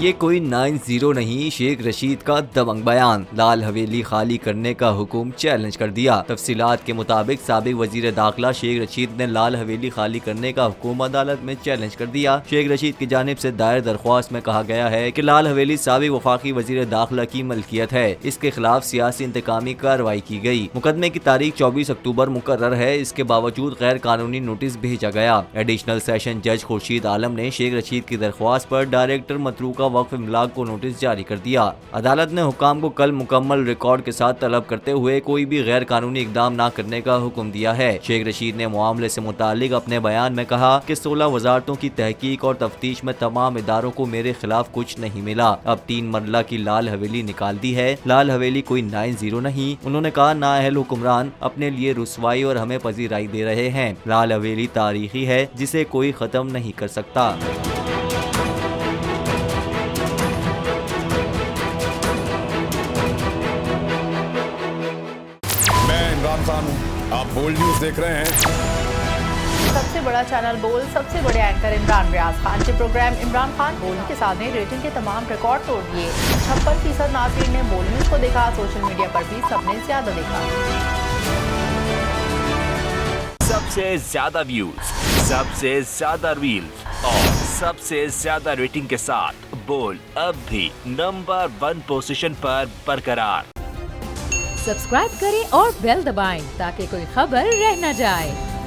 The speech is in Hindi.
ये कोई 9-0 नहीं, शेख रशीद का दबंग बयान। लाल हवेली खाली करने का हुक्म चैलेंज कर दिया। तफसीलात के मुताबिक साबिक वजीर दाखिला शेख रशीद ने लाल हवेली खाली करने का हुक्म अदालत में चैलेंज कर दिया। शेख रशीद की जानिब से दायर दरख्वास्त में कहा गया है कि लाल हवेली साबिक वफाकी वजीर दाखिला की मलकियत है। इसके खिलाफ सियासी इंतकामी कार्रवाई की गई। मुकदमे की तारीख 24 अक्टूबर मुकर्रर है। इसके बावजूद गैर कानूनी नोटिस भेजा गया। एडिशनल सेशन जज खुर्शीद आलम ने शेख रशीद की दरख्वास्त पर डायरेक्टर मतरूका वक्फ इमलाक को नोटिस जारी कर दिया। अदालत ने हुकाम को कल मुकम्मल रिकॉर्ड के साथ तलब करते हुए कोई भी गैर कानूनी इकदाम न करने का हुक्म दिया है। शेख रशीद ने मामले से मुतालिक अपने बयान में कहा कि 16 वजारतों की तहकीक और तफ्तीश में तमाम इदारों को मेरे खिलाफ कुछ नहीं मिला। अब 3 मरला की लाल हवेली निकाल दी है। लाल हवेली कोई 9-0 नहीं। उन्होंने कहा, नाअहल हुक्मरान अपने लिए रुसवाई और हमें पजीराई दे रहे हैं। लाल हवेली तारीखी है जिसे कोई खत्म नहीं कर सकता। इमरान खान हूं, आप बोल्ड न्यूज देख रहे हैं। सबसे बड़ा चैनल बोल्ड, सबसे बड़े एंकर इमरान रियाज खान के प्रोग्राम इमरान खान बोल्ड के साथ ने रेटिंग के तमाम रिकॉर्ड तोड़ दिए। 56% नाज़रीन ने बोल्ड न्यूज को देखा। सोशल मीडिया पर भी सबने ज्यादा देखा। सबसे ज्यादा व्यूज, सबसे ज्यादा रील्स और सबसे ज्यादा रेटिंग के साथ बोल्ड अब भी नंबर 1 पोजीशन पर बरकरार। सब्सक्राइब करें और बेल दबाएं ताकि कोई खबर रह न जाए।